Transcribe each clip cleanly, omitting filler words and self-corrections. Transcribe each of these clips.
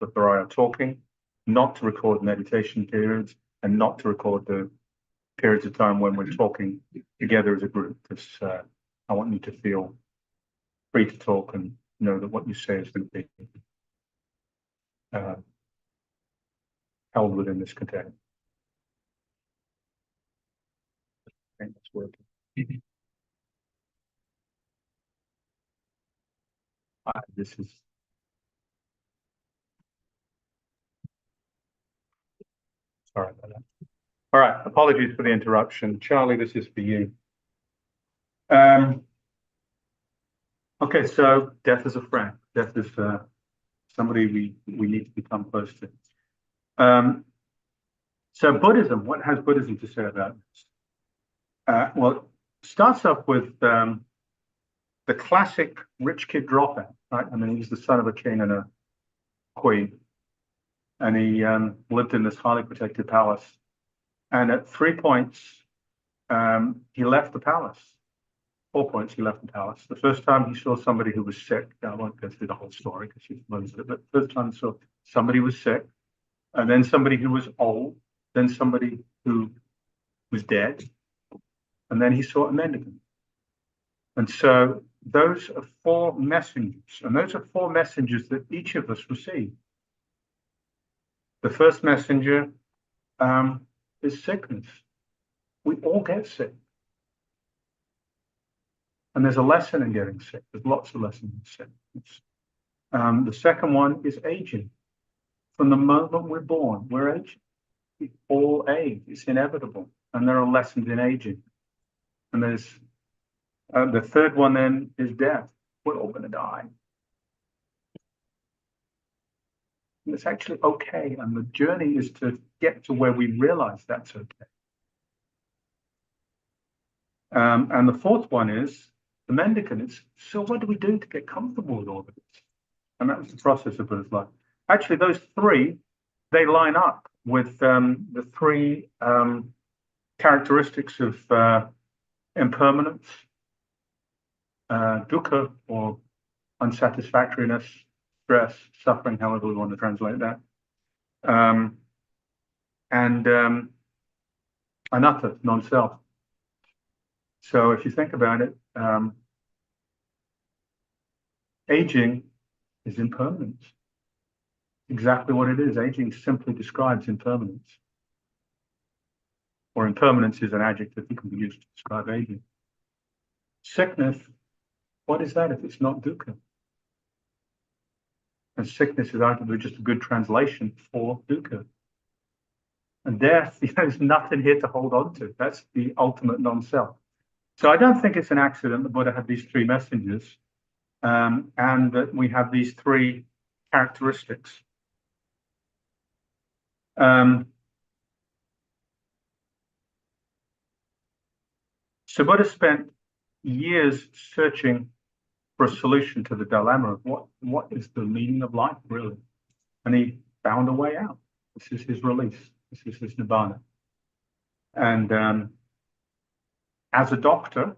the Pariah talking, not to record meditation periods, and not to record the periods of time when we're talking together as a group, because I want you to feel free to talk and know that what you say is going to be held within this container. I think that's working. This is sorry about that. All right, apologies for the interruption. Charlie, this is for you. Okay, so death is a friend. Death is somebody we need to become close to. So Buddhism, what has Buddhism to say about this? Well, it starts off with the classic rich kid dropout, right? I mean, he's the son of a king and a queen, and he lived in this highly protected palace. And at 3 points, he left the palace. 4 points, he left the palace. The first time he saw somebody who was sick. I won't go through the whole story because you've learned it, but the first time he saw somebody was sick, and then somebody who was old, then somebody who was dead, and then he saw a mendicant. And so those are 4 messengers, and those are 4 messengers that each of us receive. The first messenger is sickness. We all get sick. And there's a lesson in getting sick. There's lots of lessons in sickness. The second one is aging. From the moment we're born, we're aging. We all age. It's inevitable. And there are lessons in aging. And there's the third one then is death. We're all going to die. And it's actually okay. And the journey is to get to where we realize that's okay. And the fourth one is the mendicant. It's, so what do we do to get comfortable with all of this? And that was the process of Buddha's life. Actually, those 3, they line up with the 3 characteristics of impermanence, dukkha, or unsatisfactoriness, stress, suffering, however we want to translate that, and anatta, non-self. So if you think about it, aging is impermanence. Exactly what it is. Aging simply describes impermanence. Or impermanence is an adjective that can be used to describe aging. Sickness, what is that if it's not dukkha? And sickness is arguably just a good translation for dukkha. And death, there's nothing here to hold on to. That's the ultimate non-self. So I don't think it's an accident that Buddha had these 3 messengers, and that we have these 3 characteristics. So Buddha spent years searching for a solution to the dilemma of what is the meaning of life, really? And he found a way out. This is his release. This is his nibbana. And as a doctor,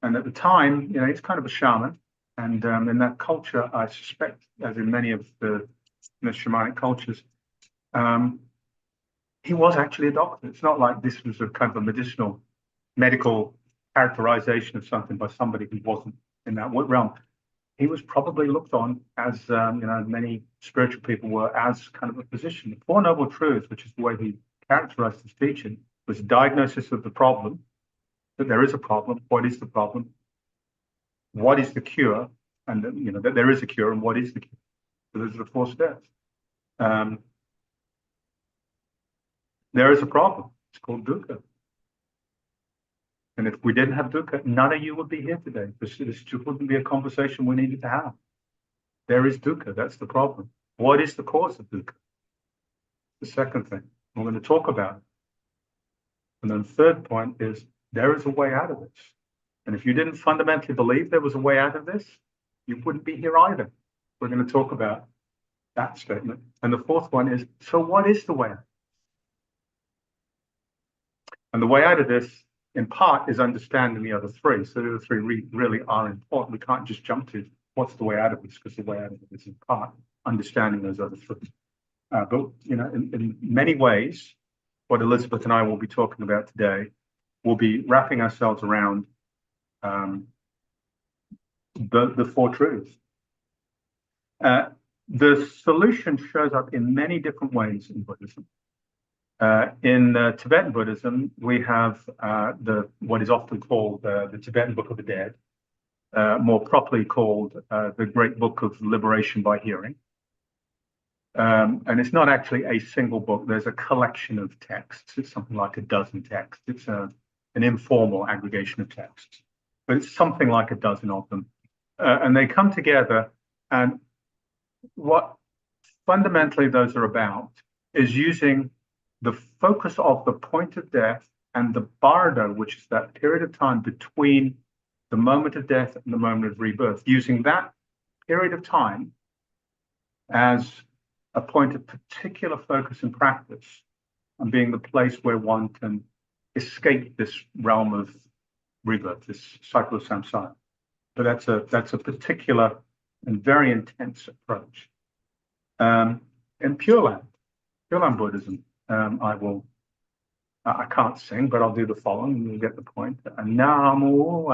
and at the time, you know, he's kind of a shaman. And in that culture, I suspect, as in many of the shamanic cultures, he was actually a doctor. It's not like this was a kind of a medical characterization of something by somebody who wasn't in that realm. He was probably looked on as, you know, many spiritual people were, as kind of a physician. The 4 Noble Truths, which is the way he characterized his teaching, was diagnosis of the problem, that there is a problem. What is the problem? What is the cure? And, you know, that there is a cure, and what is the cure? So those are the 4 steps. There is a problem. It's called dukkha. And if we didn't have dukkha, none of you would be here today. This just wouldn't be a conversation we needed to have. There is dukkha. That's the problem. What is the cause of dukkha? The second thing we're going to talk about. And then the third point is there is a way out of this. And if you didn't fundamentally believe there was a way out of this, you wouldn't be here either. We're going to talk about that statement. And the fourth one is, so what is the way out? And the way out of this, in part, is understanding the other 3. So the other 3 really are important. We can't just jump to what's the way out of this, because the way out of it is in part understanding those other three. But in many ways, what Elizabeth and I will be talking about today will be wrapping ourselves around the four truths. The solution shows up in many different ways in Buddhism. In Tibetan Buddhism, we have what is often called the Tibetan Book of the Dead, more properly called the Great Book of Liberation by Hearing. And it's not actually a single book. There's a collection of texts. It's something like a dozen texts. It's an informal aggregation of texts, but it's something like a dozen of them. And they come together, and what fundamentally those are about is using the focus of the point of death and the bardo, which is that period of time between the moment of death and the moment of rebirth, using that period of time as a point of particular focus and practice, and being the place where one can escape this realm of rebirth, this cycle of samsara. But that's a particular and very intense approach. In Pure Land Buddhism, I can't sing, but I'll do the following, and you'll get the point. Namo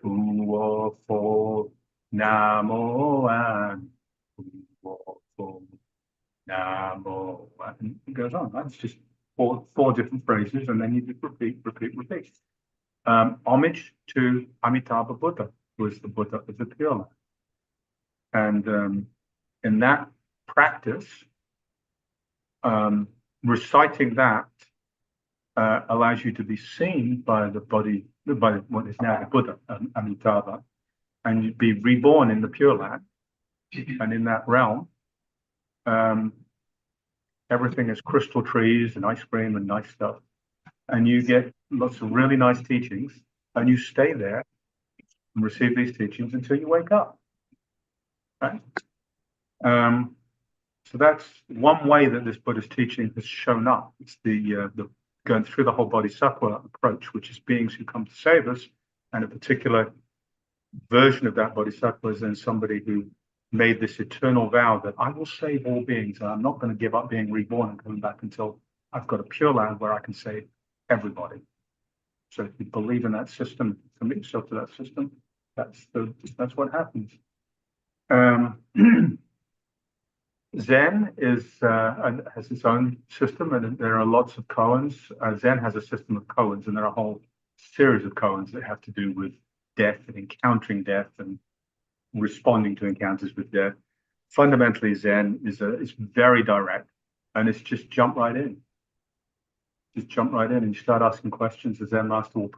Amituo Pho, Namo Amituo Pho, Namo. And it goes on. That's just four different phrases, and then you just repeat. Homage to Amitabha Buddha, who is the Buddha of the Pure Land. And in that practice, reciting that allows you to be seen by by what is now the Buddha, Amitabha, and you'd be reborn in the Pure Land. And in that realm, everything is crystal trees and ice cream and nice stuff. And you get lots of really nice teachings, and you stay there and receive these teachings until you wake up. Right? So that's one way that this Buddhist teaching has shown up. It's the going through the whole bodhisattva approach, which is beings who come to save us, and a particular version of that bodhisattva is then somebody who made this eternal vow that I will save all beings, and I'm not going to give up being reborn and coming back until I've got a Pure Land where I can save everybody. So if you believe in that system, commit yourself to that system, that's what happens. Zen has its own system, and there are lots of koans. Zen has a system of koans, and there are a whole series of koans that have to do with death and encountering death and responding to encounters with death. Fundamentally, Zen is very direct, and it's just jump right in. Just jump right in and you start asking questions. The Zen master will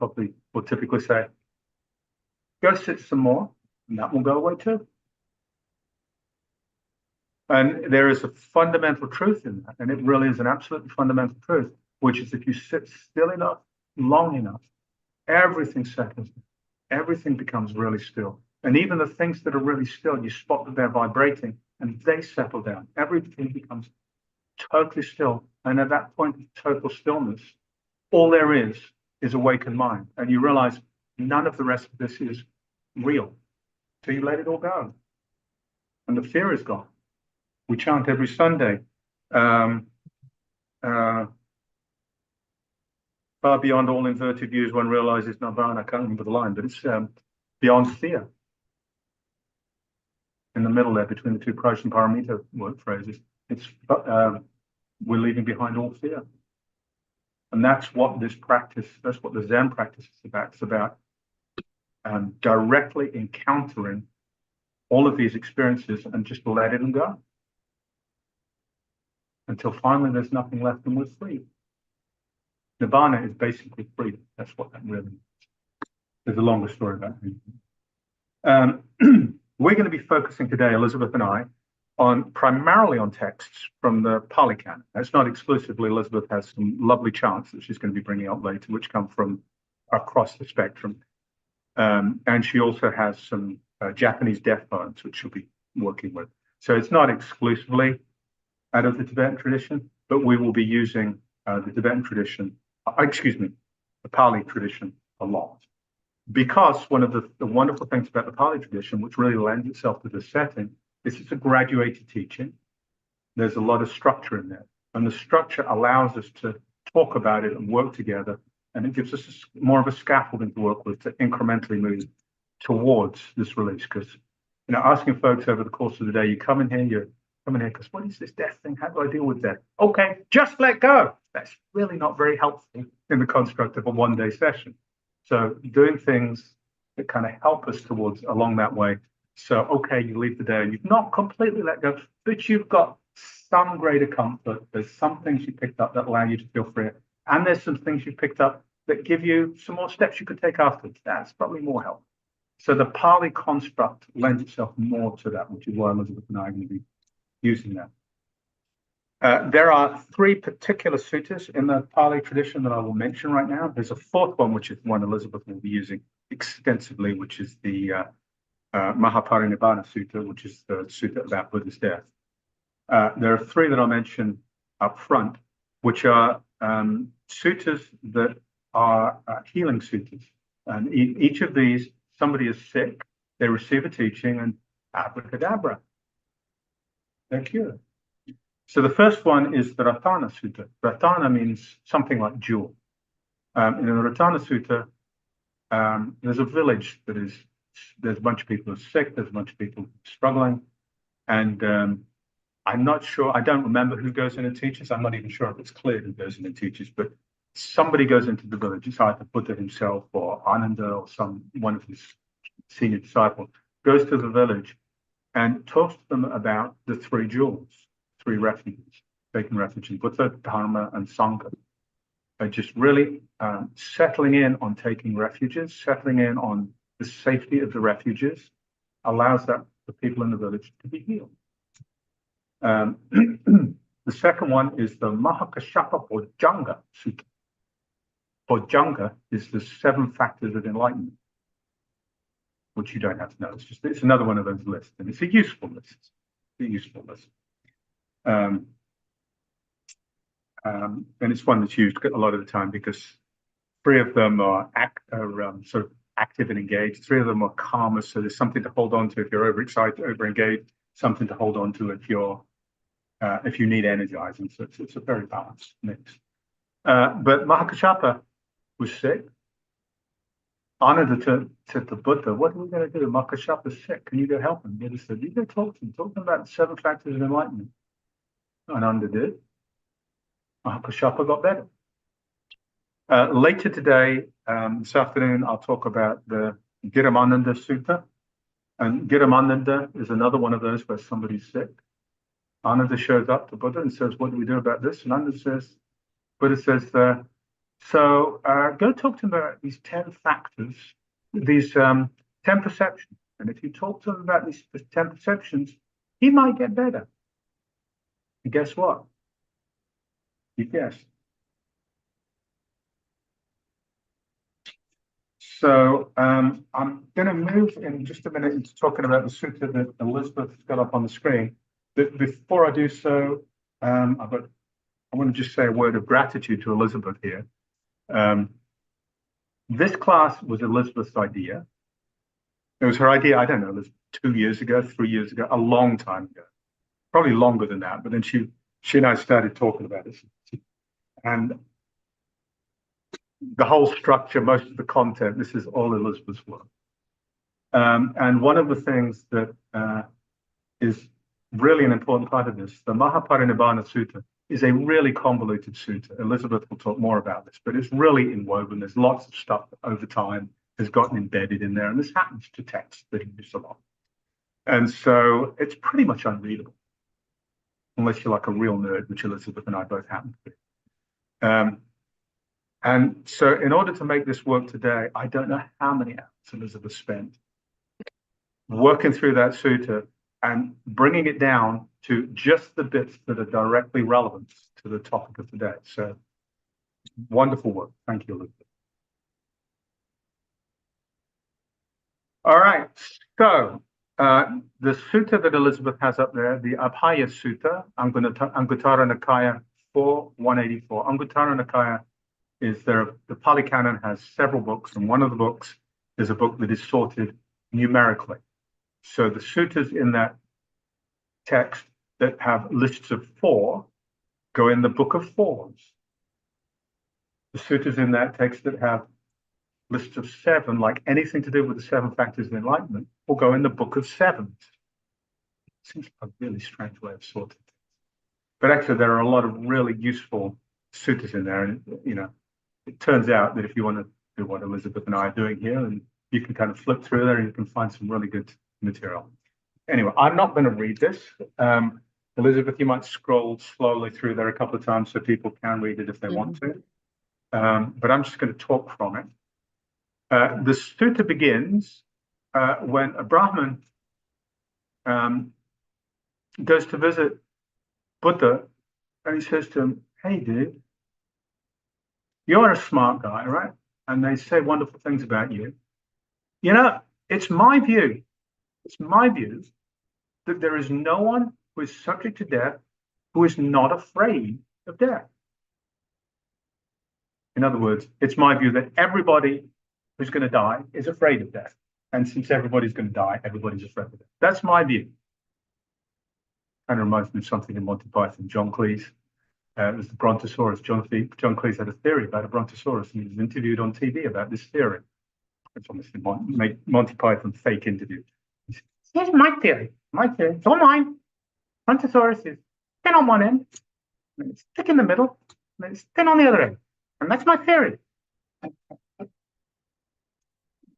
typically say, "Go sit some more," and that will go away too. And there is a fundamental truth in that, and it really is an absolutely fundamental truth, which is if you sit still enough, long enough, everything settles down. Everything becomes really still. And even the things that are really still, you spot that they're vibrating, and they settle down. Everything becomes totally still. And at that point of total stillness, all there is awakened mind. And you realize none of the rest of this is real. So you let it all go. And the fear is gone. We chant every Sunday, far beyond all inverted views, one realizes nirvana. I can't remember the line, but it's beyond fear. In the middle there, between the two Prajna and Paramita word phrases, it's we're leaving behind all fear. And that's what this practice, that's what the Zen practice is about. It's about directly encountering all of these experiences and just letting them go. Until finally there's nothing left and we're free. Nirvana is basically freedom. That's what that really means. There's a longer story about it. We're going to be focusing today, Elizabeth and I, primarily on texts from the Pali Canon. That's not exclusively. Elizabeth has some lovely chants that she's going to be bringing up later, which come from across the spectrum. And she also has some Japanese death poems, which she'll be working with. So it's not exclusively out of the Tibetan tradition, but we will be using the Tibetan tradition, the Pali tradition a lot. Because one of the wonderful things about the Pali tradition, which really lends itself to this setting, This is a graduated teaching. There's a lot of structure in there. And the structure allows us to talk about it and work together. And it gives us more of a scaffolding to work with to incrementally move towards this release. Because, asking folks over the course of the day, you come in here, you're coming here because what is this death thing? How do I deal with that? Okay, just let go. That's really not very helpful in the construct of a one-day session. So doing things that kind of help us towards along that way. So, okay, you leave the day and you've not completely let go, but you've got some greater comfort. There's some things you picked up that allow you to feel free. And there's some things you picked up that give you some more steps you could take afterwards. That's probably more helpful. So the Pali construct lends itself more to that, which is why Elizabeth and I are going to be using that. There are 3 particular suttas in the Pali tradition that I will mention right now. There's a 4th one, which is one Elizabeth will be using extensively, which is the Mahaparinibbana Sutta, which is the sutta about Buddha's death. There are 3 that I'll mention up front, which are suttas that are healing suttas. And each of these, somebody is sick, they receive a teaching, and abracadabra, they're cured. So the first one is the Ratana Sutta. Ratana means something like jewel. In the Ratana Sutta, there's a village there's a bunch of people who are sick, there's a bunch of people struggling, and I'm not sure, I don't remember who goes in and teaches. I'm not even sure if it's clear who goes in and teaches, but somebody goes into the village. It's either Buddha himself or Ananda or one of his senior disciples, goes to the village and talks to them about the 3 jewels, 3 refuges, taking refuge in Buddha, Dharma, and Sangha. Just really settling in on taking refuges, settling in on the safety of the refuges, allows the people in the village to be healed. The second one is the Mahakashapa Bojjhanga Sutta. Bojjhanga is the 7 factors of enlightenment, which you don't have to know. It's another one of those lists, and it's a useful list. And it's one that's used a lot of the time because 3 of them are sort of active and engaged. 3 of them are calmer, so there's something to hold on to if you're overexcited, overengaged, something to hold on to if you need energizing. So it's a very balanced mix. But Mahakashapa was sick. Ananda said to Buddha, "What are we going to do? Mahakashapa is sick. Can you go help him?" Buddha said, "You go talk to him. Talk to him about the 7 factors of enlightenment." Ananda did. Mahakashapa got better. Later today, this afternoon, I'll talk about the Giramananda Sutta. And Giramananda is another one of those where somebody's sick. Ananda shows up to Buddha and says, "What do we do about this?" And Buddha says, so go talk to him about these 10 factors, these 10 perceptions. And if you talk to him about these 10 perceptions, he might get better. And guess what? You guessed. So I'm going to move in just a minute into talking about the sutta that Elizabeth has got up on the screen. But before I do so, I want to just say a word of gratitude to Elizabeth here. This class was Elizabeth's idea. It was her idea, I don't know, 2 years ago, 3 years ago, a long time ago, probably longer than that. But then she and I started talking about it. And the whole structure, most of the content, this is all Elizabeth's work. And one of the things that is really an important part of this, the Mahaparinibbana Sutta, is a really convoluted sutta. Elizabeth will talk more about this, but it's really inwoven. There's lots of stuff that over time has gotten embedded in there, and this happens to texts that he used a lot. And so it's pretty much unreadable, unless you're like a real nerd, which Elizabeth and I both happen to be. And so in order to make this work today, I don't know how many hours Elizabeth spent working through that sutta and bringing it down to just the bits that are directly relevant to the topic of today. So wonderful work. Thank you, Elizabeth. All right. So the sutta that Elizabeth has up there, the Abhaya Sutta, Anguttara Nikaya 4.184. Anguttara Nikaya is there. The Pali Canon has several books, and one of the books is a book that is sorted numerically. So the suttas in that texts that have lists of 4 go in the book of 4s. The sutras in that text that have lists of 7, like anything to do with the 7 factors of enlightenment, will go in the book of 7s. Seems like a really strange way of sorting things. But actually, there are a lot of really useful sutras in there. And, it turns out that if you want to do what Elizabeth and I are doing here, and you can kind of flip through there and you can find some really good material. Anyway, I'm not going to read this. Elizabeth, you might scroll slowly through there a couple of times so people can read it if they want to. But I'm just going to talk from it. The sutta begins when a Brahmin goes to visit Buddha, and he says to him, "Hey, dude, you're a smart guy, right? And they say wonderful things about you. It's my view that there is no one who is subject to death who is not afraid of death. In other words, it's my view that everybody who's going to die is afraid of death. And since everybody's going to die, everybody's afraid of death. That's my view." Kind of reminds me of something in Monty Python. John Cleese, it was the Brontosaurus. John Cleese had a theory about a Brontosaurus, and he was interviewed on TV about this theory. It's obviously Monty Python fake interview. He said, "Here's my theory. It's all mine. Brontosaurus is thin on one end, and it's thick in the middle, and it's thin on the other end. And that's my theory. It's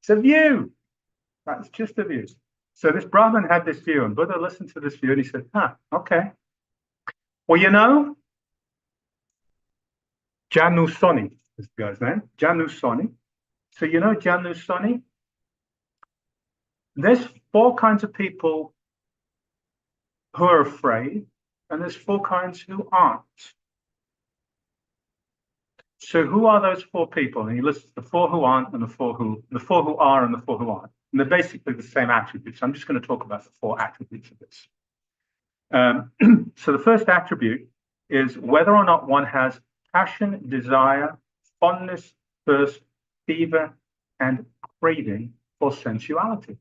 a view. That's just a view." So this Brahmin had this view, and Buddha listened to this view, and he said, okay. Well, Janusoni is the guy's name, Janusoni. So Janusoni? There's 4 kinds of people who are afraid, and there's 4 kinds who aren't. So who are those 4 people? And he lists the 4 who aren't, and the 4 who are, and the 4 who aren't. And they're basically the same attributes. I'm just going to talk about the 4 attributes of this. So the first attribute is whether or not one has passion, desire, fondness, thirst, fever, and craving for sensuality.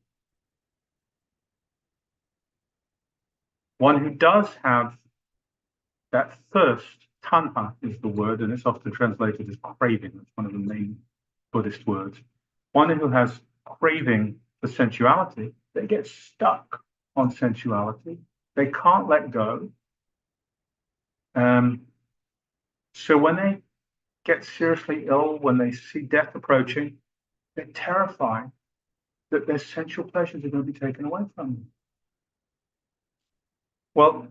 One who does have that thirst, tanha is the word, and it's often translated as craving. That's one of the main Buddhist words. One who has craving for sensuality, they get stuck on sensuality. They can't let go. So when they get seriously ill, when they see death approaching, they're terrified that their sensual pleasures are going to be taken away from them. Well,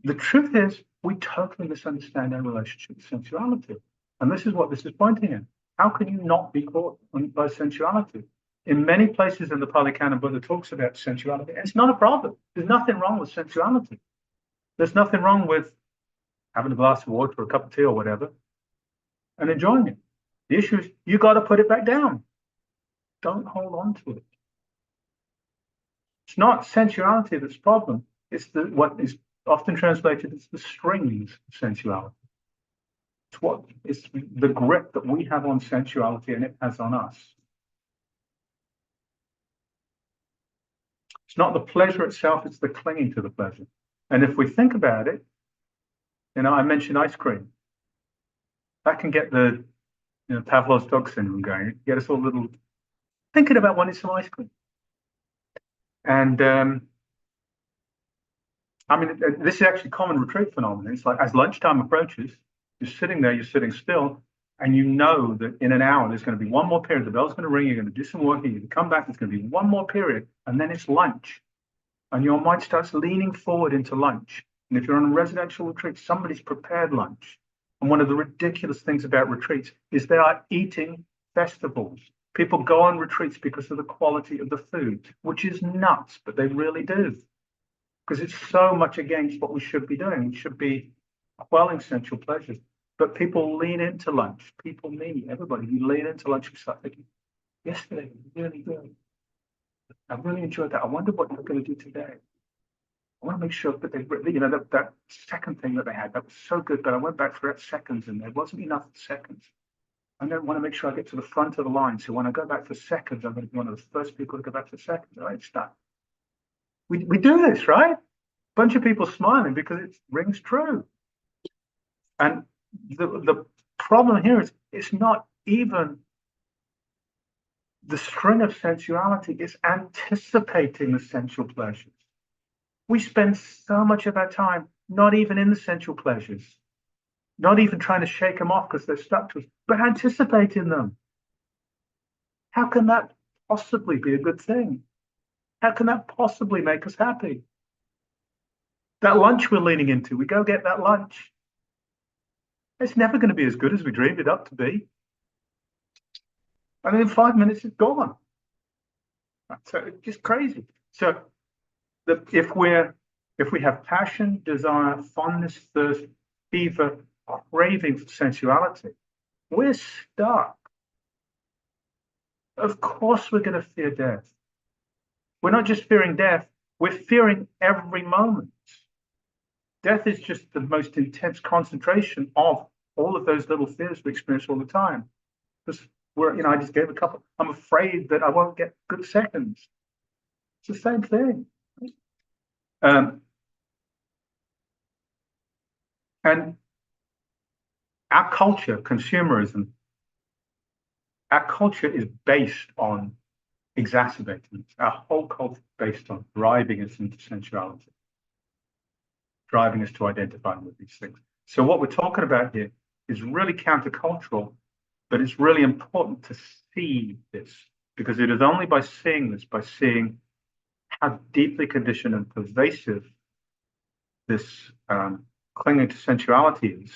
the truth is, we totally misunderstand our relationship with sensuality. And this is what this is pointing at. How can you not be caught by sensuality? In many places in the Pali Canon, Buddha talks about sensuality, and it's not a problem. There's nothing wrong with sensuality. There's nothing wrong with having a glass of water or a cup of tea or whatever and enjoying it. The issue is you got to put it back down. Don't hold on to it. It's not sensuality that's the problem. It's what is often translated as the strings of sensuality. It's the grip that we have on sensuality and it has on us. It's not the pleasure itself, it's the clinging to the pleasure. And if we think about it, I mentioned ice cream. That can get the Pavlov's dog syndrome going. Get us all a little thinking about wanting some ice cream. And this is actually a common retreat phenomenon. It's like as lunchtime approaches, you're sitting there, you're sitting still, and you know that in an hour there's going to be one more period. The bell's going to ring, you're going to do some work, you're going to come back, there's going to be one more period, and then it's lunch. And your mind starts leaning forward into lunch. And if you're on a residential retreat, somebody's prepared lunch. And one of the ridiculous things about retreats is they are eating festivals. People go on retreats because of the quality of the food, which is nuts, but they really do. Because it's so much against what we should be doing. We should be quelling sensual pleasures. But people lean into lunch. People, me, everybody, you lean into lunch and start thinking, yesterday was really good. I really enjoyed that. I wonder what they're going to do today. I want to make sure that that second thing that they had, that was so good, but I went back for seconds and there wasn't enough seconds. I don't want to make sure I get to the front of the line. So when I go back for seconds, I'm going to be one of the first people to go back for seconds. All right, start. We do this, right? bunch of people smiling because it rings true. And the problem here is it's not even the string of sensuality, it's anticipating the sensual pleasures. We spend so much of our time not even in the sensual pleasures, not even trying to shake them off because they're stuck to us, but anticipating them. How can that possibly be a good thing? How can that possibly make us happy? That lunch we're leaning into, we go get that lunch. It's never going to be as good as we dreamed it up to be. And in 5 minutes, it's gone. So it's just crazy. So if we have passion, desire, fondness, thirst, fever, craving for sensuality, we're stuck. Of course, we're going to fear death. We're not just fearing death, we're fearing every moment. Death is just the most intense concentration of all of those little fears we experience all the time. Because I just gave a couple. I'm afraid that I won't get good seconds. It's the same thing. And our culture, consumerism, our culture is based on exacerbating it. Our whole culture is based on driving us into sensuality, driving us to identifying with these things. So what we're talking about here is really countercultural, but it's really important to see this, because it is only by seeing this, by seeing how deeply conditioned and pervasive this clinging to sensuality is,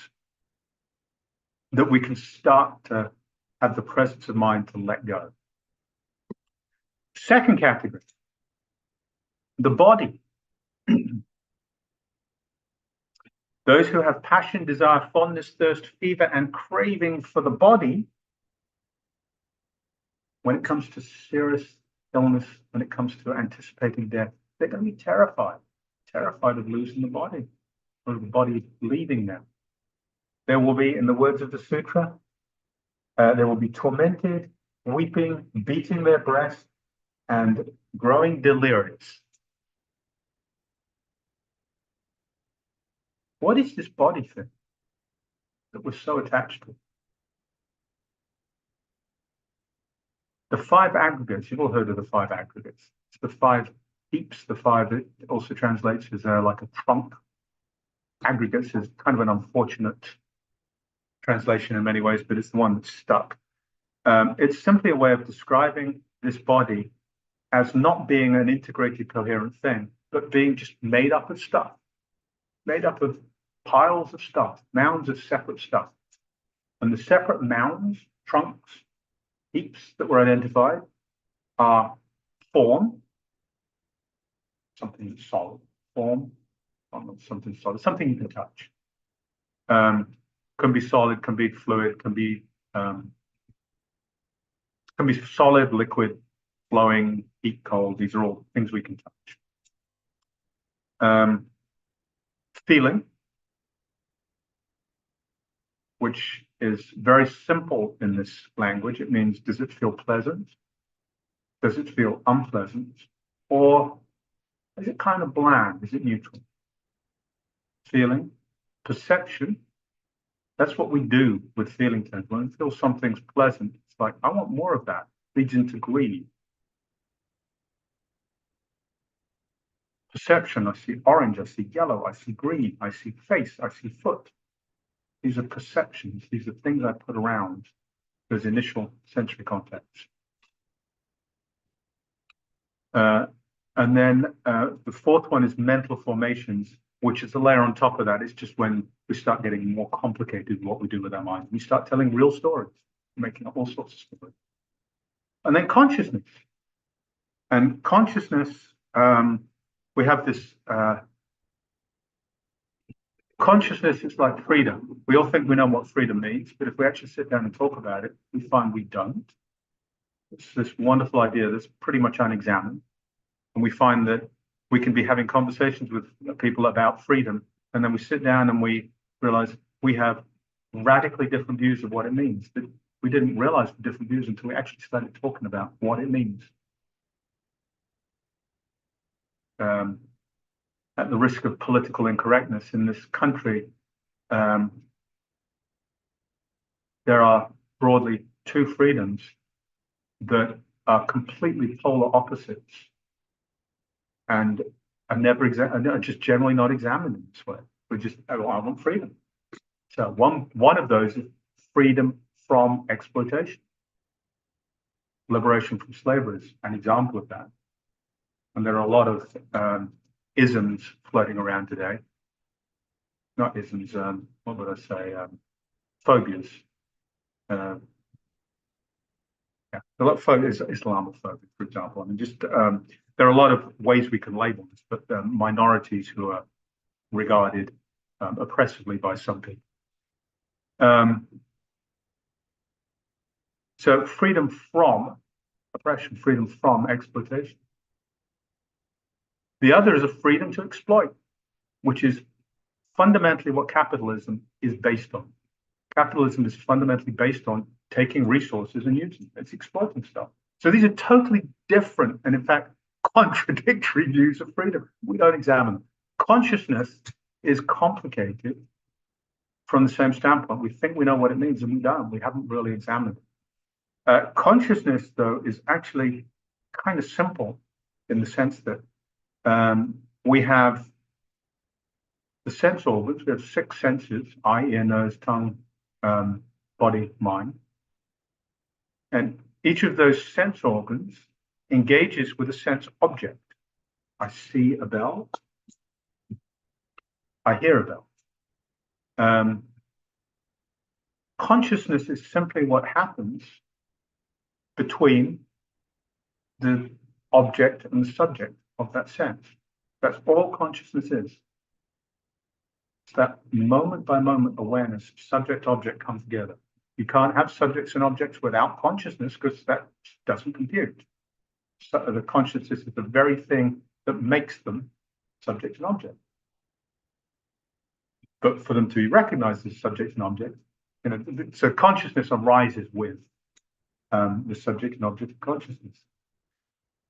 that we can start to have the presence of mind to let go. Second category, the body. Those who have passion, desire, fondness, thirst, fever, and craving for the body, when it comes to serious illness, when it comes to anticipating death, they're going to be terrified of losing the body, or the body leaving them. There will be, in the words of the sutra, they will be tormented, weeping, beating their breast, and growing delirious. What is this body thing that we're so attached to? The five aggregates, you've all heard of the five aggregates. It's the five heaps, the five that also translates as like a trunk. Aggregates is kind of an unfortunate translation in many ways, but it's the one that's stuck. It's simply a way of describing this body as not being an integrated, coherent thing, but being just made up of stuff, made up of piles of stuff, mounds of separate stuff. And the separate mounds, trunks, heaps that were identified are form, something that's solid, form, something solid, something you can touch. Can be solid, can be fluid, can be solid, liquid, flowing, heat, cold. These are all things we can touch. Feeling, which is very simple in this language. It means, does it feel pleasant? Does it feel unpleasant? Or is it kind of bland? Is it neutral? Feeling, perception. That's what we do with feeling terms. When we feel something's pleasant, it's like, I want more of that. Leads into greed. Perception, I see orange, I see yellow, I see green, I see face, I see foot. These are perceptions. These are things I put around those initial sensory contacts. And then the fourth one is mental formations, which is a layer on top of that. It's just when we start getting more complicated in what we do with our mind. We start telling real stories, making up all sorts of stories. And then consciousness. And consciousness, we have this consciousness is like freedom. We all think we know what freedom means, but if we actually sit down and talk about it, we find we don't. It's this wonderful idea that's pretty much unexamined. And we find that we can be having conversations with people about freedom, and then we sit down and we realize we have radically different views of what it means. That we didn't realize the different views until we actually started talking about what it means. at the risk of political incorrectness in this country, there are broadly two freedoms that are completely polar opposites and are just generally not examined in this way. We just, oh, I want freedom. So one of those is freedom from exploitation. Liberation from slavery is an example of that. And there are a lot of isms floating around today. Not isms, what would I say? Phobias. Yeah, a lot of phobias, Islamophobia, for example. I mean, just there are a lot of ways we can label this, but minorities who are regarded oppressively by some people. So freedom from oppression, freedom from exploitation. The other is a freedom to exploit, which is fundamentally what capitalism is based on. Capitalism is fundamentally based on taking resources and using them. It's exploiting stuff. So these are totally different and, in fact, contradictory views of freedom. We don't examine them. Consciousness is complicated from the same standpoint. We think we know what it means, and we don't. We haven't really examined it. Consciousness, though, is actually kind of simple in the sense that we have the sense organs. We have 6 senses: eye, ear, nose, tongue, body, mind. And each of those sense organs engages with a sense object. I see a bell. I hear a bell. Consciousness is simply what happens between the object and the subject of that sense. That's all consciousness is. It's that moment by moment awareness, subject object come together. You can't have subjects and objects without consciousness because that doesn't compute. So the consciousness is the very thing that makes them subject and object. But for them to be recognized as subject and object, so consciousness arises with the subject and object of consciousness.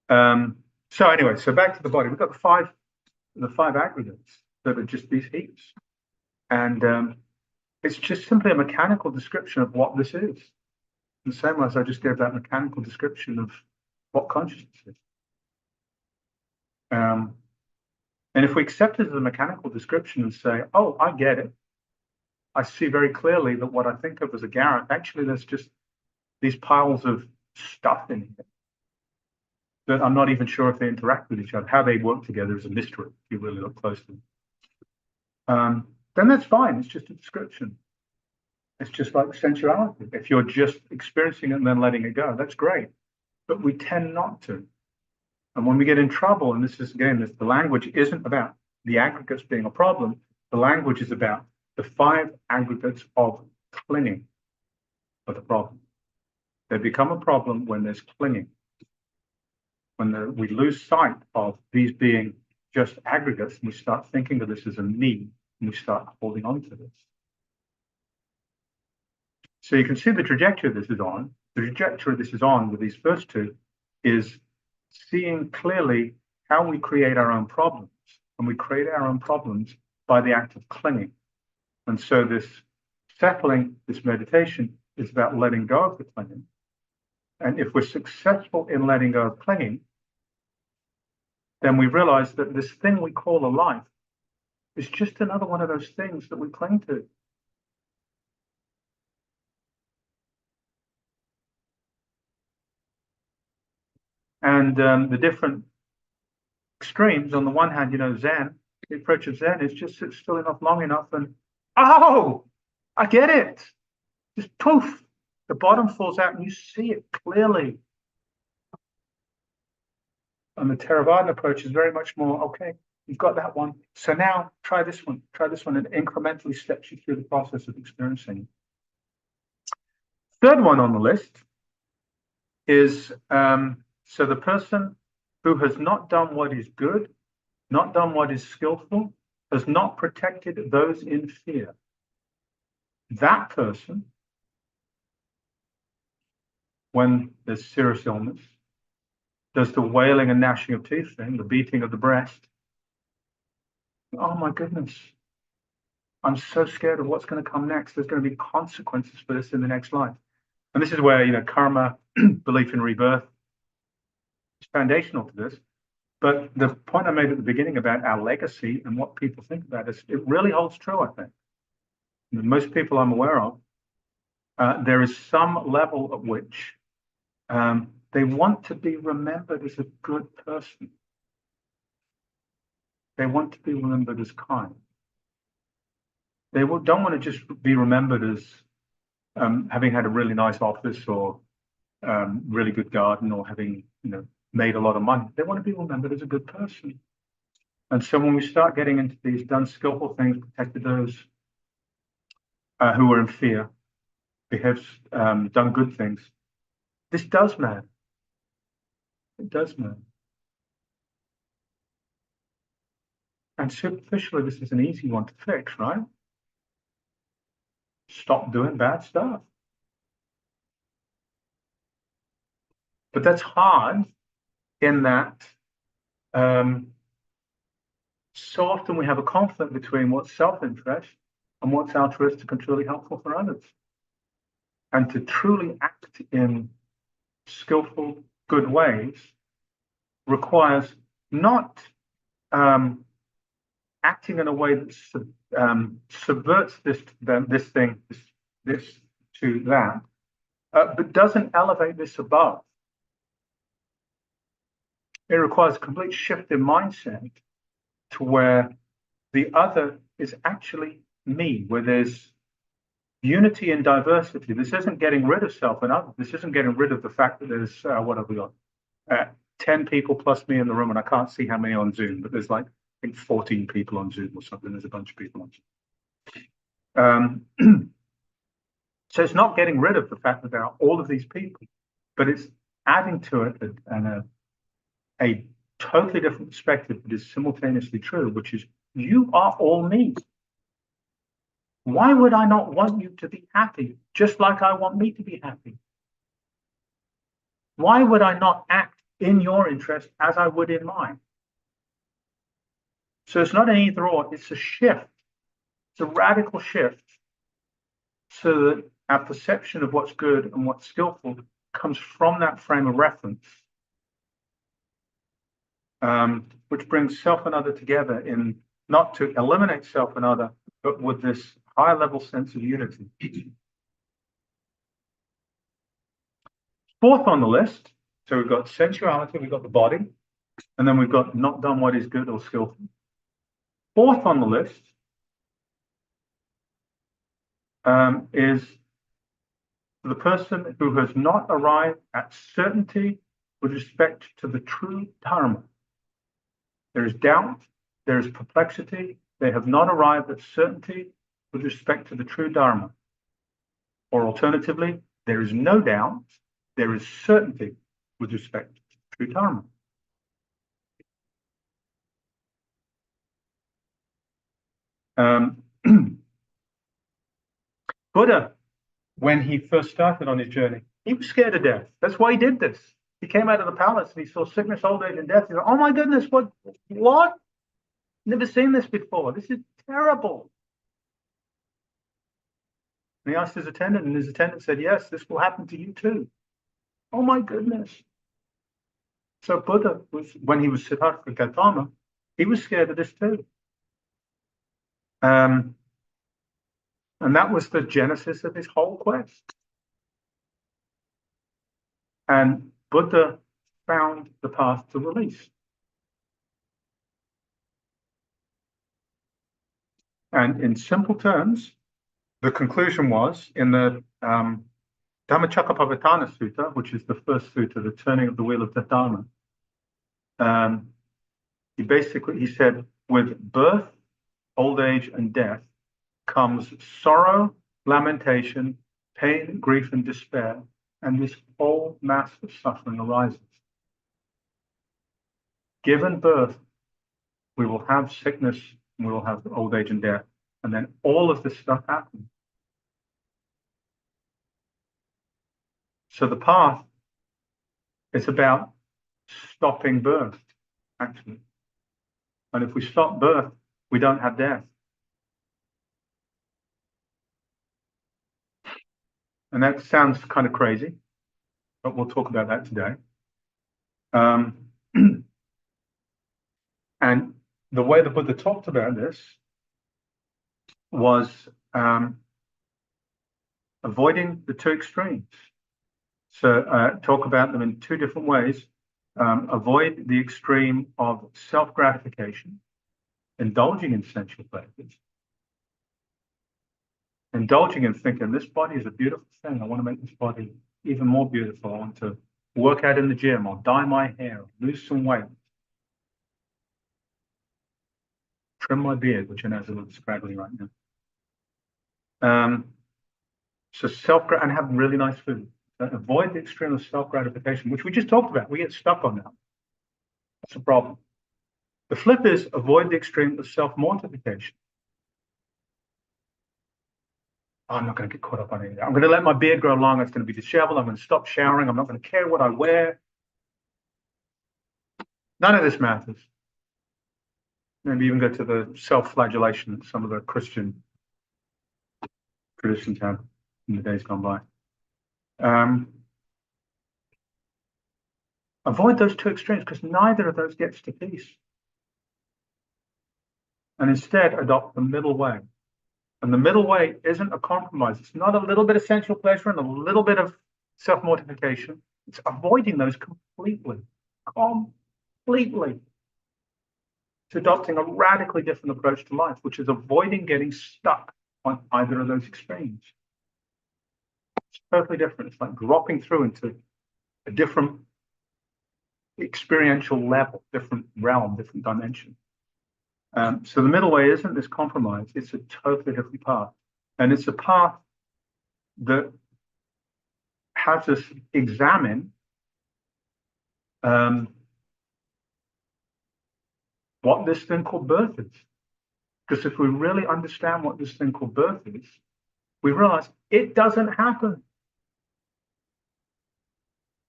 So anyway, so back to the body. We've got the five aggregates that are just these heaps. And it's just simply a mechanical description of what this is. In the same way as I just gave that mechanical description of what consciousness is. And if we accept it as a mechanical description and say, oh, I get it. I see very clearly that what I think of as a Gareth, actually there's just these piles of stuff in here that I'm not even sure if they interact with each other. How they work together is a mystery if you really look closely. Then that's fine. It's just a description. It's just like sensuality. If you're just experiencing it and then letting it go, that's great. But we tend not to. And when we get in trouble, and this is again, the language isn't about the aggregates being a problem. The language is about the 5 aggregates of clinging for the problem. They become a problem when there's clinging. When we lose sight of these being just aggregates, and we start thinking of this as a me, and we start holding on to this. So you can see the trajectory this is on. The trajectory this is on with these first 2 is seeing clearly how we create our own problems. And we create our own problems by the act of clinging. And so this settling, this meditation, is about letting go of the clinging. And if we're successful in letting go of clinging, then we realize that this thing we call a life is just another one of those things that we cling to. And the different extremes, on the one hand, Zen, the approach of Zen is just sit still enough, long enough, and oh, I get it. Just poof, the bottom falls out and you see it clearly. And the Theravada approach is very much more, okay, you've got that one. So now try this one, and incrementally steps you through the process of experiencing. Third one on the list is, so the person who has not done what is good, not done what is skillful, has not protected those in fear. That person, when there's serious illness, does the wailing and gnashing of teeth thing, the beating of the breast, Oh my goodness, I'm so scared of what's going to come next. There's going to be consequences for this in the next life. And this is where, karma, belief in rebirth is foundational to this. But the point I made at the beginning about our legacy and what people think about us, it really holds true, I think. Most people I'm aware of, there is some level at which they want to be remembered as a good person. They want to be remembered as kind. They don't want to just be remembered as having had a really nice office or really good garden or having, made a lot of money. They want to be remembered as a good person. And so when we start getting into these done skillful things, protected those who are in fear, behaved, done good things, this does matter. It does matter. And superficially, this is an easy one to fix, right? Stop doing bad stuff. But that's hard in that so often we have a conflict between what's self-interest and what's altruistic and truly helpful for others. And to truly act in skillful, good ways requires not acting in a way that subverts this to that, but doesn't elevate this above. It requires a complete shift in mindset to where the other is actually me, where there's unity and diversity. This isn't getting rid of self and other. This isn't getting rid of the fact that there's, what have we got? 10 people plus me in the room, and I can't see how many on Zoom, but there's like, I think 14 people on Zoom or something. There's a bunch of people on Zoom. So it's not getting rid of the fact that there are all of these people, but it's adding to it and a totally different perspective that is simultaneously true, which is you are all me. Why would I not want you to be happy, just like I want me to be happy? Why would I not act in your interest as I would in mine? So it's not an either or, it's a shift. It's a radical shift so that our perception of what's good and what's skillful comes from that frame of reference, which brings self and other together in not to eliminate self and other, but with this high level sense of unity. Fourth on the list, so we've got sensuality, we've got the body, and then we've got not done what is good or skillful. Fourth on the list is the person who has not arrived at certainty with respect to the true Dharma. There is doubt, there is perplexity, they have not arrived at certainty with respect to the true Dharma. Or alternatively, there is no doubt, there is certainty with respect to the true Dharma. Buddha, when he first started on his journey, he was scared of death. That's why he did this. He came out of the palace and he saw sickness, old age, and death. He said, "Oh my goodness, what? Never seen this before. This is terrible." And he asked his attendant, and his attendant said, "Yes, this will happen to you too." Oh my goodness. So Buddha was, when he was Siddhartha Gautama, he was scared of this too. And that was the genesis of his whole quest. And Buddha found the path to release. And in simple terms, the conclusion was in the Dhammacakkappavattana Sutta, which is the first sutta, the turning of the wheel of the Dharma. He said, with birth, old age, and death comes sorrow, lamentation, pain, grief, and despair, and this whole mass of suffering arises. Given birth, we will have sickness, and we will have old age and death, and then all of this stuff happens. So the path is about stopping birth, actually. And if we stop birth, We don't have death. And that sounds kind of crazy, but we'll talk about that today. Um, and the way the Buddha talked about this was avoiding the two extremes. So talk about them in two different ways. Avoid the extreme of self-gratification, indulging in sensual pleasures, indulging in thinking this body is a beautiful thing. I want to make this body even more beautiful. I want to work out in the gym, or dye my hair, lose some weight, trim my beard, which I know is a little scraggly right now. So and have really nice food. Avoid the extreme of self-gratification, which we just talked about. We get stuck on that. That's a problem. The flip is avoid the extreme of self-mortification. I'm not going to get caught up on any of that. I'm going to let my beard grow long. It's going to be disheveled. I'm going to stop showering. I'm not going to care what I wear. None of this matters. Maybe even go to the self-flagellation that some of the Christian traditions have in the days gone by. Avoid those two extremes, because neither of those gets to peace. And instead adopt the middle way. And the middle way isn't a compromise. It's not a little bit of sensual pleasure and a little bit of self-mortification. It's avoiding those completely. Completely. It's adopting a radically different approach to life, which is avoiding getting stuck on either of those extremes. It's totally different. It's like dropping through into a different experiential level, different realm, different dimension. So the middle way isn't this compromise. It's a totally different path. And it's a path that has us examine what this thing called birth is. Because if we really understand what this thing called birth is, we realize it doesn't happen.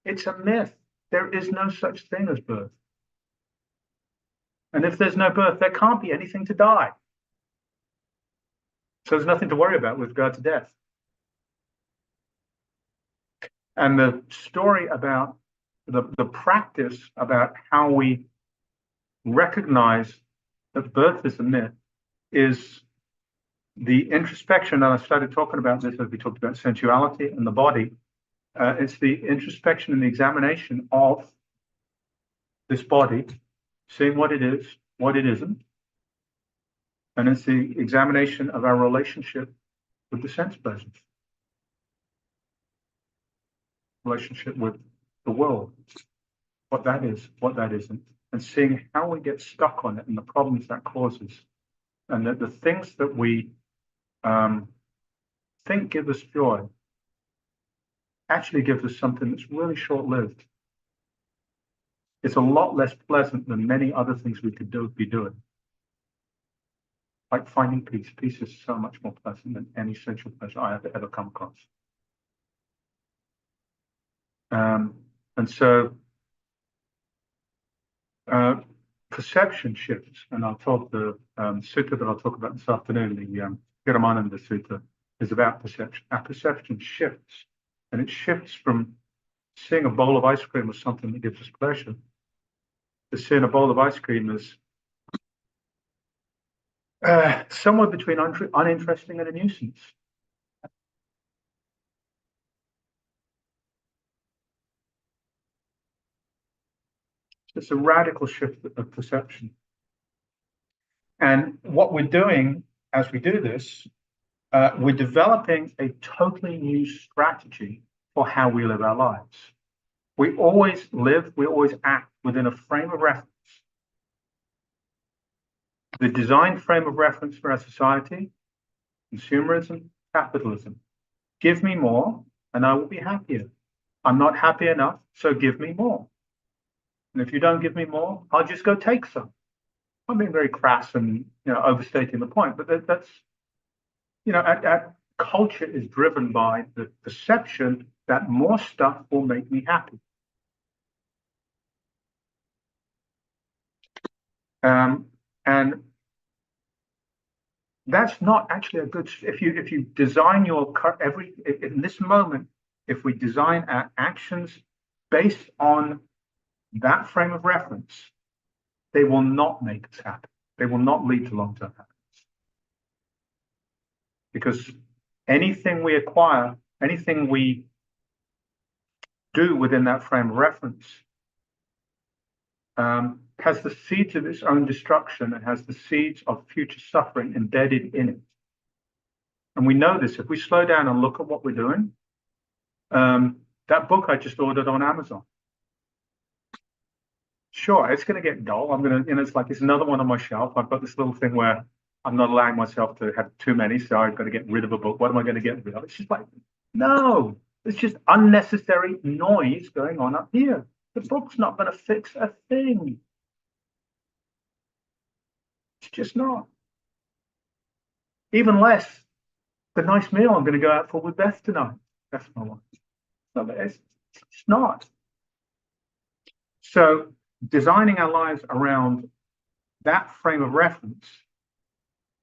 It's a myth. There is no such thing as birth. And if there's no birth, there can't be anything to die. So there's nothing to worry about with regard to death. And the story about the practice about how we recognize that birth is a myth is the introspection. And I started talking about this as we talked about sensuality and the body. It's the introspection and the examination of this body, seeing what it is, what it isn't. And it's the examination of our relationship with the sense pleasures, relationship with the world, what that is, what that isn't, and seeing how we get stuck on it and the problems that causes. And that the things that we think give us joy actually gives us something that's really short-lived. It's a lot less pleasant than many other things we could be doing. Like finding peace. Peace is so much more pleasant than any sensual pleasure I have ever come across. And so perception shifts, and I'll talk the sutta that I'll talk about this afternoon, the Giramananda Sutta, is about perception. Our perception shifts, and it shifts from seeing a bowl of ice cream as something that gives us pleasure to seeing a bowl of ice cream as somewhere between uninteresting and a nuisance. It's a radical shift of perception. And what we're doing as we do this, we're developing a totally new strategy for how we live our lives. We always act within a frame of reference. The design frame of reference for our society, consumerism, capitalism. Give me more and I will be happier. I'm not happy enough, so give me more. And if you don't give me more, I'll just go take some. I'm being very crass and overstating the point, but that's our culture is driven by the perception that more stuff will make me happy. And That's not actually a good, if you design your in this moment, if we design our actions based on that frame of reference, they will not make us happy. They will not lead to long-term happiness. Because anything we acquire, anything we do within that frame of reference, has the seeds of its own destruction and has the seeds of future suffering embedded in it. And we know this if we slow down and look at what we're doing. That book I just ordered on Amazon. Sure, it's going to get dull. It's like it's another one on my shelf. I've got this little thing where I'm not allowing myself to have too many, so I've got to get rid of a book. What am I going to get rid of? It's just like, no, it's just unnecessary noise going on up here. The book's not going to fix a thing. It's just not. Even less the nice meal I'm going to go out for with Beth tonight. That's my one. It's not. So designing our lives around that frame of reference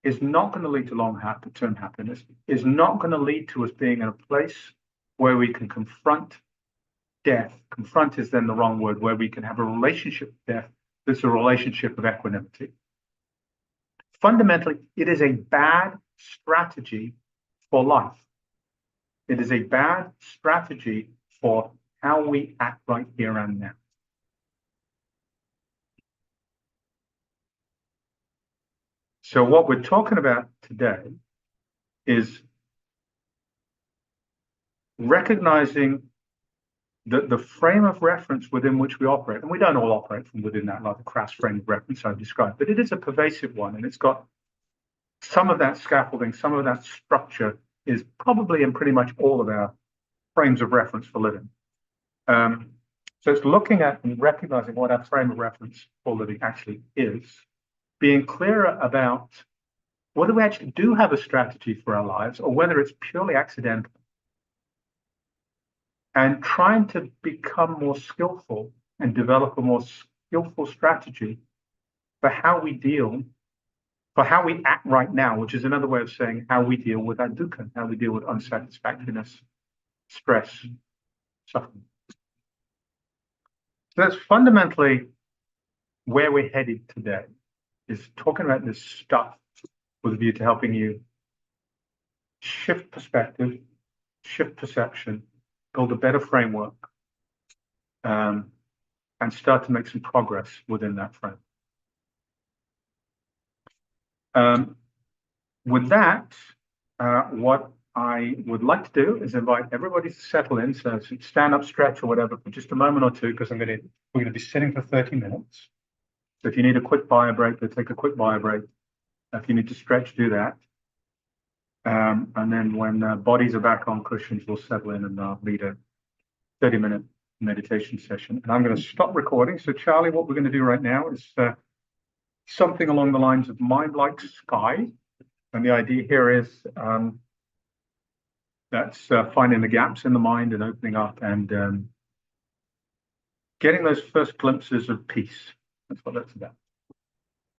is not going to lead to long-term happiness, is not going to lead to us being in a place where we can confront death. Confront is then the wrong word, where we can have a relationship with death that's a relationship of equanimity. Fundamentally, it is a bad strategy for life. It is a bad strategy for how we act right here and now. So what we're talking about today is recognizing that the frame of reference within which we operate, and we don't all operate from within that rather crass frame of reference I've described, but it is a pervasive one, and it's got some of that scaffolding, some of that structure is probably in pretty much all of our frames of reference for living. So it's looking at and recognizing what our frame of reference for living actually is, being clearer about whether we actually do have a strategy for our lives or whether it's purely accidental, and trying to become more skillful and develop a more skillful strategy for how we act right now, which is another way of saying how we deal with our dukkha, how we deal with unsatisfactoriness, stress, suffering. So that's fundamentally where we're headed today, is talking about this stuff with a view to helping you shift perspective, shift perception, build a better framework, and start to make some progress within that frame. With that, what I would like to do is invite everybody to settle in, so stand up, stretch or whatever for just a moment or two, because we're going to be sitting for 30 minutes. So if you need a quick bio break, we'll take a quick bio break. If you need to stretch, do that. And then when bodies are back on cushions, we'll settle in and lead a 30-minute meditation session. And I'm going to stop recording. So Charlie, what we're going to do right now is something along the lines of mind like sky. And the idea here is that's finding the gaps in the mind and opening up and getting those first glimpses of peace. That's what that's about.